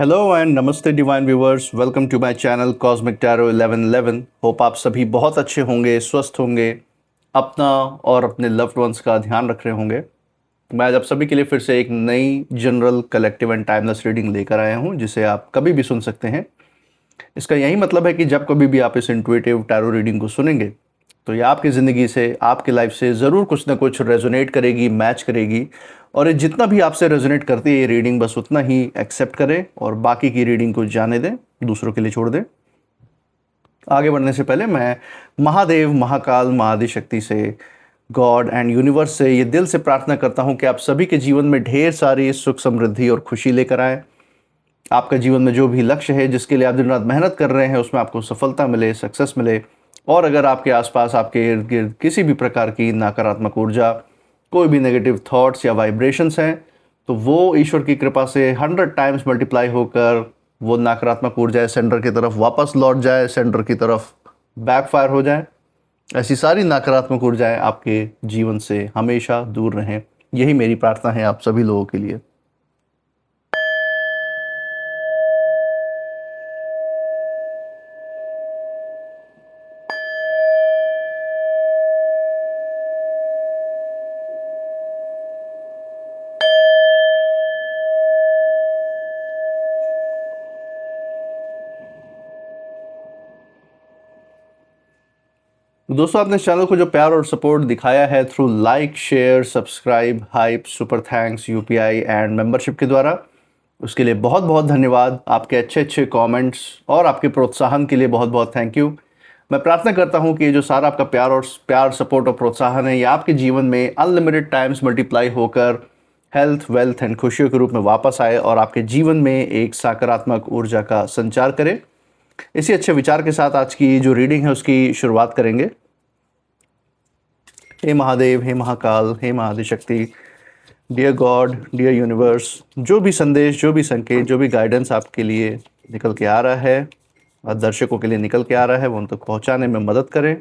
Hello and namaste divine viewers, welcome to my channel cosmic tarot 1111। Hope आप सभी बहुत अच्छे होंगे, स्वस्थ होंगे, अपना और अपने लव्ड वंस का ध्यान रख रहे होंगे। मैं आज आप सभी के लिए फिर से एक नई general collective and timeless reading लेकर आया हूं, जिसे आप कभी भी सुन सकते हैं। इसका यही मतलब है कि जब कभी भी आप इस इंट्यूटिव टैरो रीडिंग को सुनेंगे तो ये आपकी ज़िंदगी से, आपकी लाइफ से ज़रूर कुछ ना कुछ रेजोनेट करेगी, मैच करेगी। और ये जितना भी आपसे रेजोनेट करती है ये रीडिंग, बस उतना ही एक्सेप्ट करें और बाकी की रीडिंग को जाने दें, दूसरों के लिए छोड़ दें। आगे बढ़ने से पहले मैं महादेव, महाकाल, महाआदिशक्ति से, गॉड एंड यूनिवर्स से ये दिल से प्रार्थना करता हूँ कि आप सभी के जीवन में ढेर सारी सुख, समृद्धि और खुशी लेकर आए। आपका जीवन में जो भी लक्ष्य है, जिसके लिए आप दिन रात मेहनत कर रहे हैं, उसमें आपको सफलता मिले, सक्सेस मिले। और अगर आपके आसपास, आपके इर्द गिर्द किसी भी प्रकार की नकारात्मक ऊर्जा, कोई भी नेगेटिव थॉट्स या वाइब्रेशंस हैं, तो वो ईश्वर की कृपा से 100 टाइम्स मल्टीप्लाई होकर वो नकारात्मक ऊर्जा सेंटर की तरफ वापस लौट जाए, सेंटर की तरफ बैकफायर हो जाए। ऐसी सारी नकारात्मक ऊर्जाएं आपके जीवन से हमेशा दूर रहें। यही मेरी प्रार्थना है आप सभी लोगों के लिए। दोस्तों, आपने इस चैनल को जो प्यार और सपोर्ट दिखाया है through like, share, subscribe, hype, super thanks, UPI and membership के द्वारा, उसके लिए बहुत बहुत धन्यवाद। आपके अच्छे अच्छे कमेंट्स और आपके प्रोत्साहन के लिए बहुत बहुत थैंक यू। मैं प्रार्थना करता हूं कि ये जो सारा आपका प्यार, सपोर्ट और प्रोत्साहन है, ये आपके जीवन में अनलिमिटेड टाइम्स मल्टीप्लाई होकर हेल्थ, वेल्थ एंड खुशियों के रूप में वापस आए और आपके जीवन में एक सकारात्मक ऊर्जा का संचार करे। इसी अच्छे विचार के साथ आज की जो रीडिंग है उसकी शुरुआत करेंगे। हे महादेव, हे महाकाल, हे Mahaadishakti, dear God, dear universe, जो भी संदेश, जो भी संकेत, जो भी गाइडेंस आपके लिए निकल के आ रहा है और दर्शकों के लिए निकल के आ रहा है, वो उन तक पहुंचाने में मदद करें।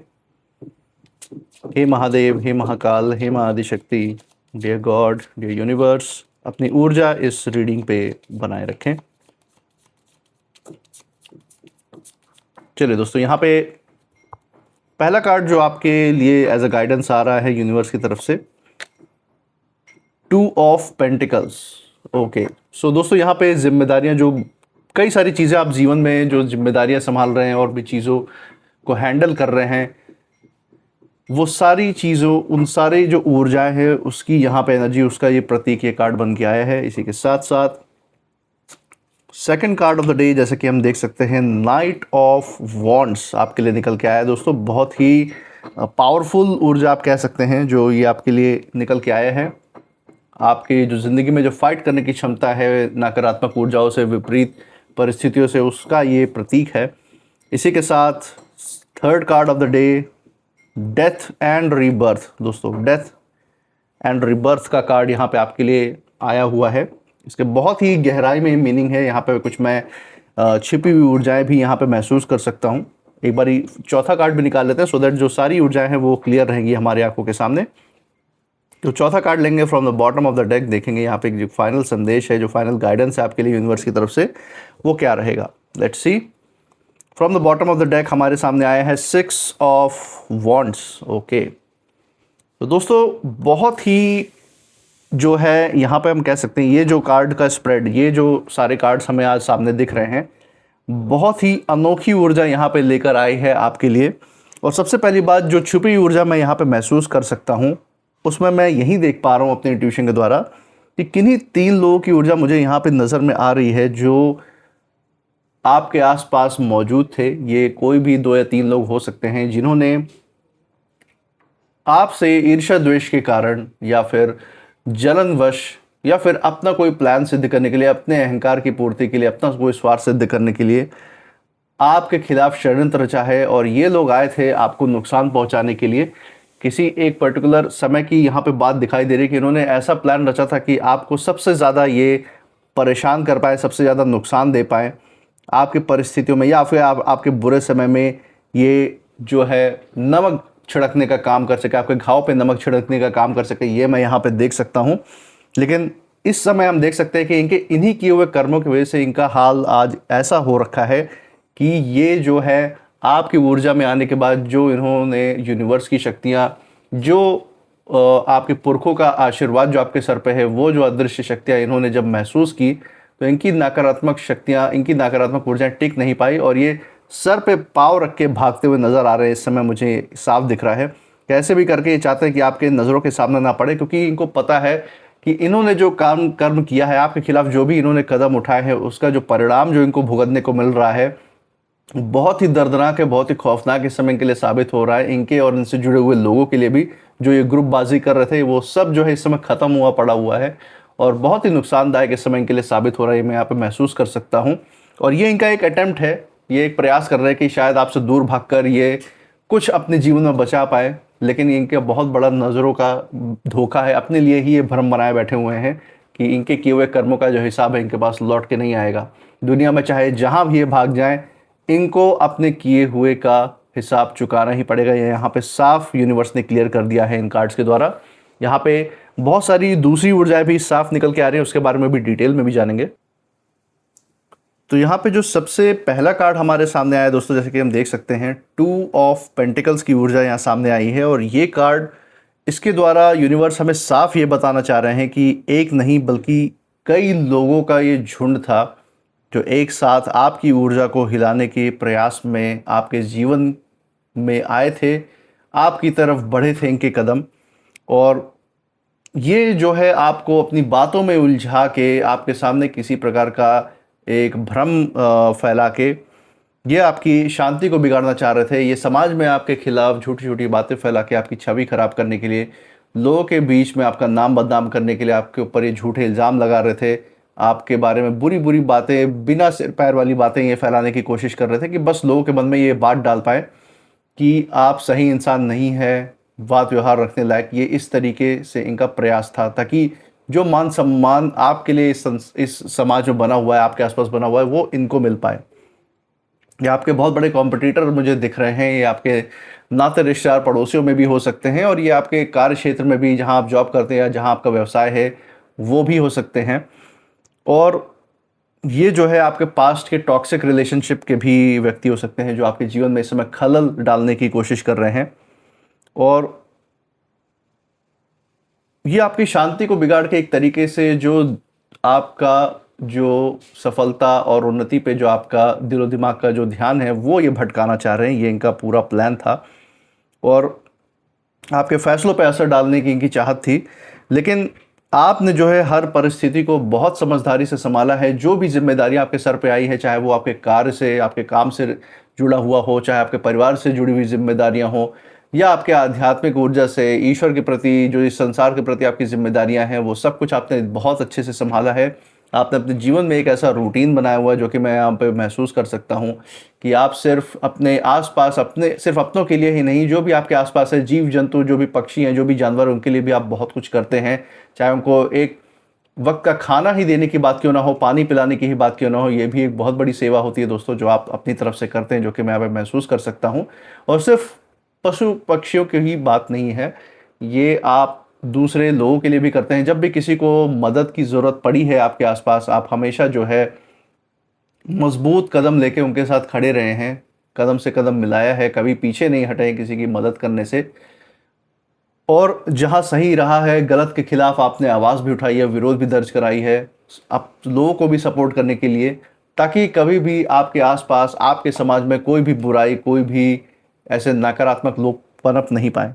हे महादेव, हे महाकाल, हे Mahaadishakti, dear God, dear universe, अपनी ऊर्जा इस रीडिंग पे बनाए रखें। चलिए दोस्तों, यहाँ पे पहला कार्ड जो आपके लिए एज अ गाइडेंस आ रहा है यूनिवर्स की तरफ से, 2 ऑफ पेंटिकल्स। ओके, सो दोस्तों, यहाँ पे जिम्मेदारियां, जो कई सारी चीज़ें आप जीवन में जो जिम्मेदारियां संभाल रहे हैं और भी चीज़ों को हैंडल कर रहे हैं, वो सारी चीज़ों, उन सारी जो ऊर्जाएं हैं उसकी यहाँ पे एनर्जी, उसका ये प्रतीक, ये कार्ड बन के आया है। इसी के साथ साथ second card of the day, जैसे कि हम देख सकते हैं, नाइट ऑफ वॉन्ड्स आपके लिए निकल के आया है। दोस्तों, बहुत ही पावरफुल ऊर्जा आप कह सकते हैं जो ये आपके लिए निकल के आया है। आपकी जो ज़िंदगी में जो फाइट करने की क्षमता है नकारात्मक ऊर्जाओं से, विपरीत परिस्थितियों से, उसका ये प्रतीक है। इसी के साथ third card of the day, death and rebirth. दोस्तों, डेथ एंड रीबर्थ का कार्ड यहाँ पे आपके लिए आया हुआ है। इसके बहुत ही गहराई में मीनिंग है। यहाँ पे कुछ मैं छिपी हुई ऊर्जाएं भी यहाँ पे महसूस कर सकता हूँ। एक बारी चौथा कार्ड भी निकाल लेते हैं, सो दैट जो सारी ऊर्जाएं हैं वो क्लियर रहेंगी हमारी आंखों के सामने। तो चौथा कार्ड लेंगे from the bottom of the deck, देखेंगे यहाँ पे जो फाइनल संदेश है, जो फाइनल गाइडेंस है आपके लिए यूनिवर्स की तरफ से, वो क्या रहेगा। Let's see. From the bottom of the deck हमारे सामने आया है 6 ऑफ वॉन्ड्स। ओके, तो दोस्तों, बहुत ही जो है यहाँ पे हम कह सकते हैं, ये जो कार्ड का स्प्रेड, ये जो सारे कार्ड्स हमें आज सामने दिख रहे हैं, बहुत ही अनोखी ऊर्जा यहाँ पे लेकर आई है आपके लिए। और सबसे पहली बात, जो छुपी ऊर्जा मैं यहाँ पे महसूस कर सकता हूँ, उसमें मैं यही देख पा रहा हूँ अपने इंट्यूशन के द्वारा कि किन्हीं 3 लोगों की ऊर्जा मुझे यहाँ पे नज़र में आ रही है जो आपके आसपास मौजूद थे। ये कोई भी 2 या 3 लोग हो सकते हैं जिन्होंने आपसे ईर्ष्या द्वेष के कारण, या फिर जलनवश, या फिर अपना कोई प्लान सिद्ध करने के लिए, अपने अहंकार की पूर्ति के लिए, अपना कोई स्वार्थ सिद्ध करने के लिए आपके खिलाफ षड्यंत्र रचा है। और ये लोग आए थे आपको नुकसान पहुंचाने के लिए। किसी एक पर्टिकुलर समय की यहाँ पे बात दिखाई दे रही है कि इन्होंने ऐसा प्लान रचा था कि आपको सबसे ज़्यादा ये परेशान कर पाए, सबसे ज़्यादा नुकसान दे पाए आपकी परिस्थितियों में, या फिर आपके बुरे समय में ये जो है नमक छिड़कने का काम कर सके, आपके घाव पे नमक छिड़कने का काम कर सके। ये मैं यहाँ पे देख सकता हूँ। लेकिन इस समय हम देख सकते हैं कि इनके इन्हीं किए हुए कर्मों की वजह से इनका हाल आज ऐसा हो रखा है कि ये जो है आपकी ऊर्जा में आने के बाद जो इन्होंने यूनिवर्स की शक्तियाँ, जो आपके पुरखों का आशीर्वाद जो आपके सर पे है, वो जो अदृश्य शक्तियाँ इन्होंने जब महसूस की, तो इनकी नकारात्मक शक्तियाँ, इनकी नकारात्मक ऊर्जाएं टिक नहीं पाई और ये सर पे पाँव रख के भागते हुए नज़र आ रहे हैं। इस समय मुझे साफ दिख रहा है। कैसे भी करके ये चाहते हैं कि आपके नज़रों के सामने ना पड़े, क्योंकि इनको पता है कि इन्होंने जो कर्म किया है आपके खिलाफ, जो भी इन्होंने कदम उठाए हैं, उसका जो परिणाम जो इनको भुगतने को मिल रहा है, बहुत ही दर्दनाक है, बहुत ही खौफनाक इस समय के लिए साबित हो रहा है। इनके और इनसे जुड़े हुए लोगों के लिए भी, जो ये ग्रुपबाजी कर रहे थे, वो सब जो है इस समय ख़त्म हुआ पड़ा हुआ है और बहुत ही नुकसानदायक इस समय इनके लिए साबित हो रहा है। मैं यहाँ पे महसूस कर सकता हूँ। और ये इनका एक अटेम्प्ट है, ये एक प्रयास कर रहे हैं कि शायद आपसे दूर भागकर ये कुछ अपने जीवन में बचा पाए, लेकिन इनके बहुत बड़ा नज़रों का धोखा है। अपने लिए ही ये भ्रम बनाए बैठे हुए हैं कि इनके किए हुए कर्मों का जो हिसाब है इनके पास लौट के नहीं आएगा। दुनिया में चाहे जहाँ भी ये भाग जाएं, इनको अपने किए हुए का हिसाब चुकाना ही पड़ेगा। ये यहाँ पे साफ यूनिवर्स ने क्लियर कर दिया है इन कार्ड्स के द्वारा। यहाँ पे बहुत सारी दूसरी ऊर्जाएं भी साफ निकल के आ रही हैं, उसके बारे में भी डिटेल में भी जानेंगे। तो यहाँ पे जो सबसे पहला कार्ड हमारे सामने आया दोस्तों, जैसे कि हम देख सकते हैं, 2 ऑफ पेंटिकल्स की ऊर्जा यहाँ सामने आई है। और ये कार्ड, इसके द्वारा यूनिवर्स हमें साफ ये बताना चाह रहे हैं कि एक नहीं बल्कि कई लोगों का ये झुंड था जो एक साथ आपकी ऊर्जा को हिलाने के प्रयास में आपके जीवन में आए थे, आपकी तरफ बढ़े थे इनके कदम। और ये जो है आपको अपनी बातों में उलझा के, आपके सामने किसी प्रकार का एक भ्रम फैला के, ये आपकी शांति को बिगाड़ना चाह रहे थे। ये समाज में आपके खिलाफ छोटी छोटी बातें फैला के आपकी छवि खराब करने के लिए, लोगों के बीच में आपका नाम बदनाम करने के लिए आपके ऊपर ये झूठे इल्ज़ाम लगा रहे थे। आपके बारे में बुरी बुरी बातें, बिना सिर पैर वाली बातें ये फैलाने की कोशिश कर रहे थे कि बस लोगों के मन में ये बात डाल पाए कि आप सही इंसान नहीं है, बात व्यवहार रखने लायक। ये इस तरीके से इनका प्रयास था, ताकि जो मान सम्मान आपके लिए इस समाज में बना हुआ है, आपके आसपास बना हुआ है, वो इनको मिल पाए। ये आपके बहुत बड़े कॉम्पिटिटर मुझे दिख रहे हैं। ये आपके नाते रिश्तेदार, पड़ोसियों में भी हो सकते हैं, और ये आपके कार्य क्षेत्र में भी, जहां आप जॉब करते हैं या जहां आपका व्यवसाय है, वो भी हो सकते हैं। और ये जो है आपके पास्ट के टॉक्सिक रिलेशनशिप के भी व्यक्ति हो सकते हैं, जो आपके जीवन में इस समय खलल डालने की कोशिश कर रहे हैं। और ये आपकी शांति को बिगाड़ के एक तरीके से जो आपका जो सफलता और उन्नति पे जो आपका दिलो दिमाग का जो ध्यान है, वो ये भटकाना चाह रहे हैं। ये इनका पूरा प्लान था और आपके फैसलों पे असर डालने की इनकी चाहत थी। लेकिन आपने जो है हर परिस्थिति को बहुत समझदारी से संभाला है। जो भी जिम्मेदारियां आपके सर पे आई है, चाहे वो आपके कार्य से, आपके काम से जुड़ा हुआ हो, चाहे आपके परिवार से जुड़ी हुई जिम्मेदारियां हो, या आपके आध्यात्मिक ऊर्जा से, ईश्वर के प्रति, जो इस संसार के प्रति आपकी जिम्मेदारियां हैं, वो सब कुछ आपने बहुत अच्छे से संभाला है। आपने अपने जीवन में एक ऐसा रूटीन बनाया हुआ है, जो कि मैं यहाँ पे महसूस कर सकता हूँ कि आप सिर्फ अपने आसपास, सिर्फ अपनों के लिए ही नहीं, जो भी आपके आसपास है, जीव जंतु, जो भी पक्षी हैं, जो भी जानवर, उनके लिए भी आप बहुत कुछ करते हैं। चाहे उनको एक वक्त का खाना ही देने की बात क्यों ना हो, पानी पिलाने की ही बात क्यों ना हो, ये भी एक बहुत बड़ी सेवा होती है दोस्तों, जो आप अपनी तरफ से करते हैं, जो कि मैं यहाँ पे महसूस कर सकता हूँ। और सिर्फ पशु पक्षियों की ही बात नहीं है, ये आप दूसरे लोगों के लिए भी करते हैं। जब भी किसी को मदद की ज़रूरत पड़ी है आपके आसपास, आप हमेशा जो है मजबूत कदम लेके उनके साथ खड़े रहे हैं, कदम से कदम मिलाया है, कभी पीछे नहीं हटे हैं किसी की मदद करने से। और जहाँ सही रहा है, गलत के खिलाफ आपने आवाज़ भी उठाई है, विरोध भी दर्ज कराई है, आप लोगों को भी सपोर्ट करने के लिए, ताकि कभी भी आपके आसपास, आपके समाज में कोई भी बुराई, कोई भी ऐसे नकारात्मक लोग पनप नहीं पाए।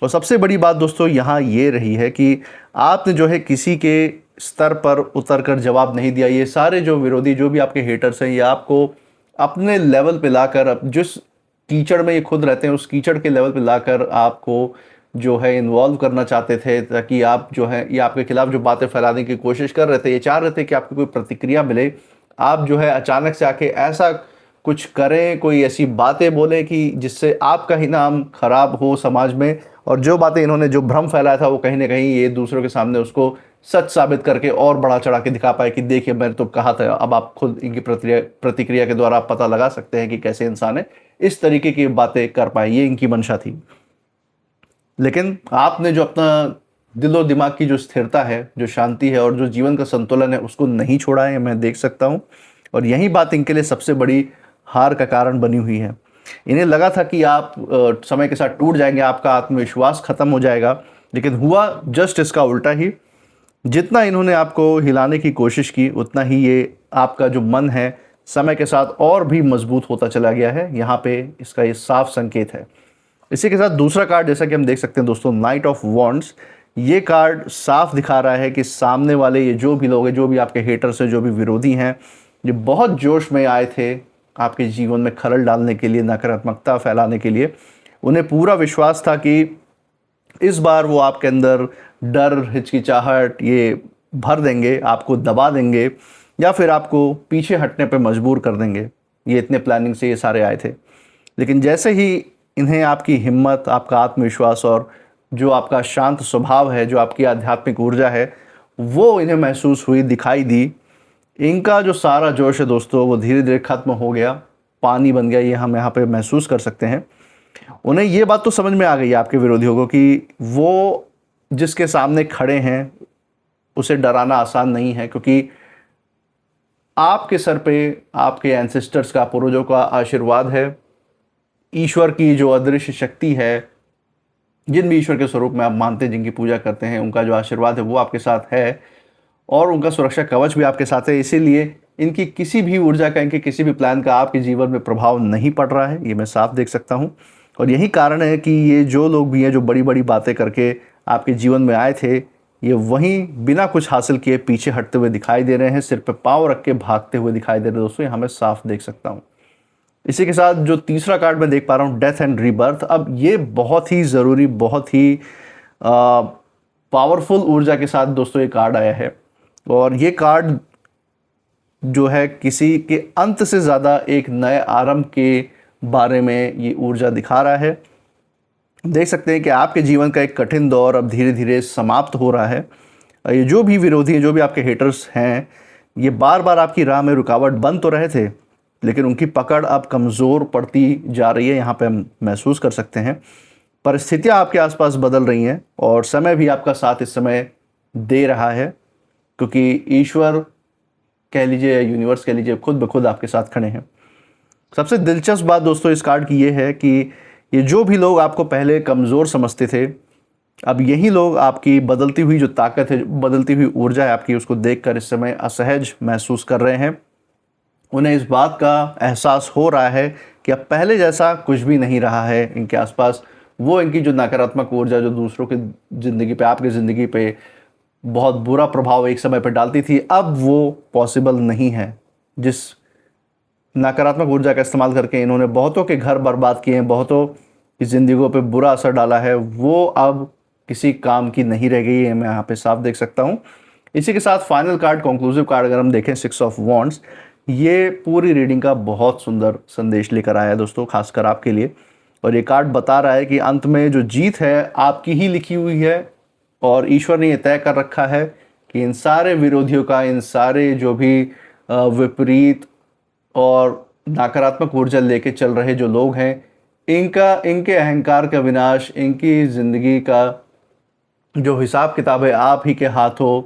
और सबसे बड़ी बात दोस्तों यहाँ ये रही है कि आपने जो है किसी के स्तर पर उतर कर जवाब नहीं दिया। ये सारे जो विरोधी, जो भी आपके हेटर्स हैं, ये आपको अपने लेवल पे लाकर, अब जिस कीचड़ में ये खुद रहते हैं, उस कीचड़ के लेवल पे लाकर आपको जो है इन्वॉल्व करना चाहते थे, ताकि आप जो है, ये आपके खिलाफ जो बातें फैलाने की कोशिश कर रहे थे, ये चाह रहे थे कि आपको कोई प्रतिक्रिया मिले। आप जो है अचानक से आके ऐसा कुछ करें, कोई ऐसी बातें बोले कि जिससे आपका ही नाम खराब हो समाज में। और जो बातें इन्होंने, जो भ्रम फैलाया था, वो कहीं ना कहीं ये दूसरों के सामने उसको सच साबित करके और बढ़ा चढ़ा के दिखा पाए कि देखिए मैंने तो कहा था। अब आप खुद इनकी प्रतिक्रिया के द्वारा आप पता लगा सकते हैं कि कैसे इंसान है, इस तरीके की बातें कर पाए। ये इनकी मंशा थी। लेकिन आपने जो अपना दिलो दिमाग की जो स्थिरता है, जो शांति है और जो जीवन का संतुलन है, उसको नहीं छोड़ा है, मैं देख सकता हूँ। और यही बात इनके लिए सबसे बड़ी हार का कारण बनी हुई है। इन्हें लगा था कि आप समय के साथ टूट जाएंगे, आपका आत्मविश्वास खत्म हो जाएगा, लेकिन हुआ जस्ट इसका उल्टा ही। जितना इन्होंने आपको हिलाने की कोशिश की, उतना ही ये आपका जो मन है समय के साथ और भी मजबूत होता चला गया है। यहाँ पे इसका ये साफ संकेत है। इसी के साथ दूसरा कार्ड जैसा कि हम देख सकते हैं दोस्तों, नाइट ऑफ वॉन्ड्स। ये कार्ड साफ दिखा रहा है कि सामने वाले ये जो भी लोग हैं, जो भी आपके हेटर्स हैं, जो भी विरोधी हैं, ये बहुत जोश में आए थे आपके जीवन में खलल डालने के लिए, नकारात्मकता फैलाने के लिए। उन्हें पूरा विश्वास था कि इस बार वो आपके अंदर डर, हिचकिचाहट ये भर देंगे, आपको दबा देंगे या फिर आपको पीछे हटने पे मजबूर कर देंगे। ये इतने प्लानिंग से ये सारे आए थे। लेकिन जैसे ही इन्हें आपकी हिम्मत, आपका आत्मविश्वास और जो आपका शांत स्वभाव है, जो आपकी आध्यात्मिक ऊर्जा है, वो इन्हें महसूस हुई, दिखाई दी, इनका जो सारा जोश है दोस्तों, वो धीरे धीरे खत्म हो गया, पानी बन गया। ये हम यहाँ पे महसूस कर सकते हैं। उन्हें ये बात तो समझ में आ गई आपके विरोधियों को कि वो जिसके सामने खड़े हैं उसे डराना आसान नहीं है, क्योंकि आपके सर पे आपके एंसेस्टर्स का, पूर्वजों का आशीर्वाद है। ईश्वर की जो अदृश्य शक्ति है, जिन भी ईश्वर के स्वरूप में आप मानते हैं, जिनकी पूजा करते हैं, उनका जो आशीर्वाद है वो आपके साथ है और उनका सुरक्षा कवच भी आपके साथ है। इसीलिए इनकी किसी भी ऊर्जा का, इनके किसी भी प्लान का आपके जीवन में प्रभाव नहीं पड़ रहा है, ये मैं साफ देख सकता हूँ। और यही कारण है कि ये जो लोग भी हैं, जो बड़ी बड़ी बातें करके आपके जीवन में आए थे, ये वहीं बिना कुछ हासिल किए पीछे हटते हुए दिखाई दे रहे हैं, सिर पे पाँव रख के भागते हुए दिखाई दे रहे हैं दोस्तों। यहाँ मैं साफ देख सकता हूँ। इसी के साथ जो तीसरा कार्ड मैं देख पा रहा हूँ, डेथ एंड रीबर्थ। अब ये बहुत ही ज़रूरी, बहुत ही पावरफुल ऊर्जा के साथ दोस्तों ये कार्ड आया है। और ये कार्ड जो है किसी के अंत से ज़्यादा एक नए आरंभ के बारे में ये ऊर्जा दिखा रहा है। देख सकते हैं कि आपके जीवन का एक कठिन दौर अब धीरे धीरे समाप्त हो रहा है। ये जो भी विरोधी हैं, जो भी आपके हेटर्स हैं, ये बार बार आपकी राह में रुकावट बन तो रहे थे, लेकिन उनकी पकड़ अब कमज़ोर पड़ती जा रही है। यहाँ पे हम महसूस कर सकते हैं परिस्थितियाँ आपके आसपास बदल रही हैं और समय भी आपका साथ इस समय दे रहा है, क्योंकि ईश्वर कह लीजिए या यूनिवर्स कह लीजिए, खुद ब खुद आपके साथ खड़े हैं। सबसे दिलचस्प बात दोस्तों इस कार्ड की ये है कि ये जो भी लोग आपको पहले कमज़ोर समझते थे, अब यही लोग आपकी बदलती हुई जो ताकत है, बदलती हुई ऊर्जा है आपकी, उसको देखकर इस समय असहज महसूस कर रहे हैं। उन्हें इस बात का एहसास हो रहा है कि अब पहले जैसा कुछ भी नहीं रहा है इनके आसपास। वो इनकी जो नकारात्मक ऊर्जा जो दूसरों की ज़िंदगी पे, आपकी ज़िंदगी पे बहुत बुरा प्रभाव एक समय पर डालती थी, अब वो पॉसिबल नहीं है। जिस नकारात्मक ऊर्जा का इस्तेमाल करके इन्होंने बहुतों के घर बर्बाद किए हैं, बहुतों की ज़िंदगियों पे बुरा असर डाला है, वो अब किसी काम की नहीं रह गई है, मैं यहाँ पे साफ देख सकता हूँ। इसी के साथ फाइनल कार्ड, कंक्लूसिव कार्ड अगर हम देखें, 6 ऑफ वॉन्ड्स, ये पूरी रीडिंग का बहुत सुंदर संदेश लेकर आया है दोस्तों, खासकर आपके लिए। और ये कार्ड बता रहा है कि अंत में जो जीत है आपकी ही लिखी हुई है और ईश्वर ने ये तय कर रखा है कि इन सारे विरोधियों का, इन सारे जो भी विपरीत और नकारात्मक ऊर्जा लेके चल रहे जो लोग हैं, इनके अहंकार का विनाश, इनकी ज़िंदगी का जो हिसाब किताब है आप ही के हाथों,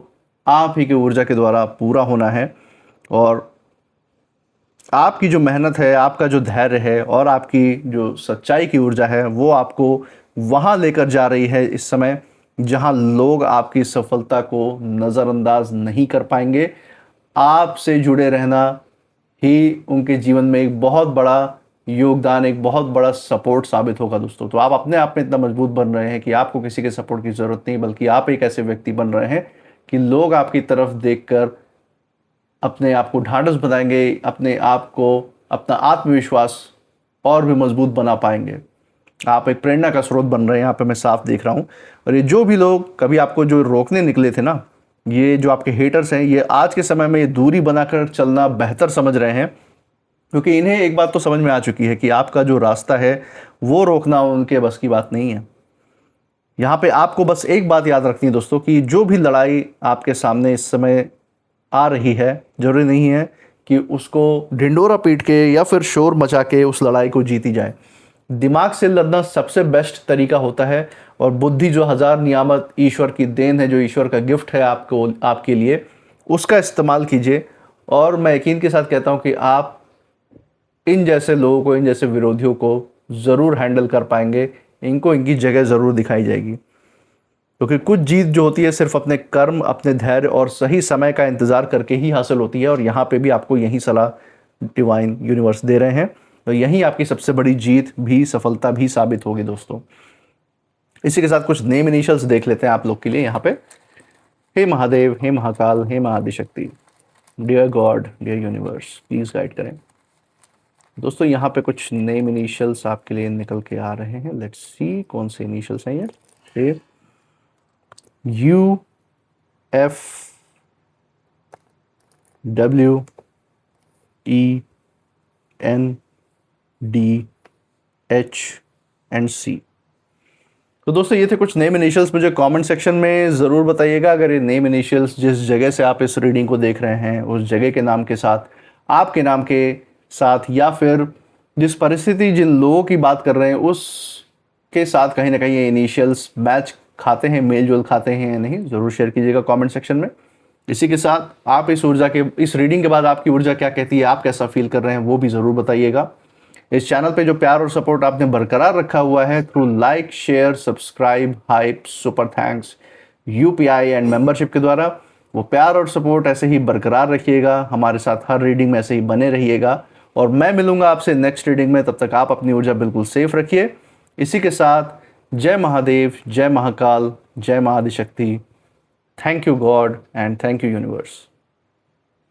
आप ही की ऊर्जा के द्वारा पूरा होना है। और आपकी जो मेहनत है, आपका जो धैर्य है और आपकी जो सच्चाई की ऊर्जा है, वो आपको वहाँ लेकर जा रही है इस समय जहाँ लोग आपकी सफलता को नज़रअंदाज नहीं कर पाएंगे। आपसे जुड़े रहना ही उनके जीवन में एक बहुत बड़ा योगदान, एक बहुत बड़ा सपोर्ट साबित होगा दोस्तों। तो आप अपने आप में इतना मजबूत बन रहे हैं कि आपको किसी के सपोर्ट की ज़रूरत नहीं, बल्कि आप एक ऐसे व्यक्ति बन रहे हैं कि लोग आपकी तरफ देखकर अपने आप को ढांढस बनाएंगे, अपने आप को, अपना आत्मविश्वास और भी मजबूत बना पाएंगे। आप एक प्रेरणा का स्रोत बन रहे हैं, यहाँ पे मैं साफ देख रहा हूँ। और ये जो भी लोग कभी आपको जो रोकने निकले थे ना, ये जो आपके हेटर्स हैं, ये आज के समय में ये दूरी बनाकर चलना बेहतर समझ रहे हैं, क्योंकि इन्हें एक बात तो समझ में आ चुकी है कि आपका जो रास्ता है वो रोकना उनके बस की बात नहीं है। यहाँ पे आपको बस एक बात याद रखनी है दोस्तों कि जो भी लड़ाई आपके सामने इस समय आ रही है, जरूरी नहीं है कि उसको ढिंडोरा पीट के या फिर शोर मचा के उस लड़ाई को जीती जाए। दिमाग से लड़ना सबसे बेस्ट तरीका होता है, और बुद्धि जो 1000 नियामत ईश्वर की देन है, जो ईश्वर का गिफ्ट है आपको, आपके लिए, उसका इस्तेमाल कीजिए। और मैं यकीन के साथ कहता हूं कि आप इन जैसे लोगों को, इन जैसे विरोधियों को ज़रूर हैंडल कर पाएंगे, इनको इनकी जगह ज़रूर दिखाई जाएगी। क्योंकि कुछ जीत जो होती है सिर्फ अपने कर्म, अपने धैर्य और सही समय का इंतज़ार करके ही हासिल होती है, और यहाँ पे भी आपको यही सलाह डिवाइन यूनिवर्स दे रहे हैं। तो यही आपकी सबसे बड़ी जीत भी, सफलता भी साबित होगी दोस्तों। इसी के साथ कुछ नेम इनिशियल्स देख लेते हैं आप लोग के लिए यहाँ पे। हे महादेव, हे महाकाल, हे Mahaadishakti, dear God, dear universe, please guide करें दोस्तों। यहाँ पे कुछ नेम इनिशियल्स आपके लिए निकल के आ रहे हैं। लेट्स सी कौन से इनिशियल्स हैं ये। U, F, W, E, N, D, H and C। तो दोस्तों ये थे कुछ नेम इनिशियल्स। मुझे कमेंट सेक्शन में ज़रूर बताइएगा अगर ये नेम इनिशियल्स जिस जगह से आप इस रीडिंग को देख रहे हैं उस जगह के नाम के साथ, आपके नाम के साथ, या फिर जिस परिस्थिति, जिन लोगों की बात कर रहे हैं उस के साथ कहीं ना कहीं ये इनिशियल्स मैच खाते हैं, मेल जोल खाते हैं या नहीं, ज़रूर शेयर कीजिएगा कमेंट सेक्शन में। इसी के साथ आप इस ऊर्जा के, इस रीडिंग के बाद आपकी ऊर्जा क्या कहती है, आप कैसा फील कर रहे हैं, वो भी ज़रूर बताइएगा। इस चैनल पे जो प्यार और सपोर्ट आपने बरकरार रखा हुआ है through like, share, subscribe, hype, super thanks, UPI and membership के द्वारा, वो प्यार और सपोर्ट ऐसे ही बरकरार रखिएगा। हमारे साथ हर रीडिंग में ऐसे ही बने रहिएगा, और मैं मिलूंगा आपसे नेक्स्ट रीडिंग में। तब तक आप अपनी ऊर्जा बिल्कुल सेफ रखिए। इसी के साथ जय महादेव, जय महाकाल, जय Mahaadishakti. Thank you God and thank you universe.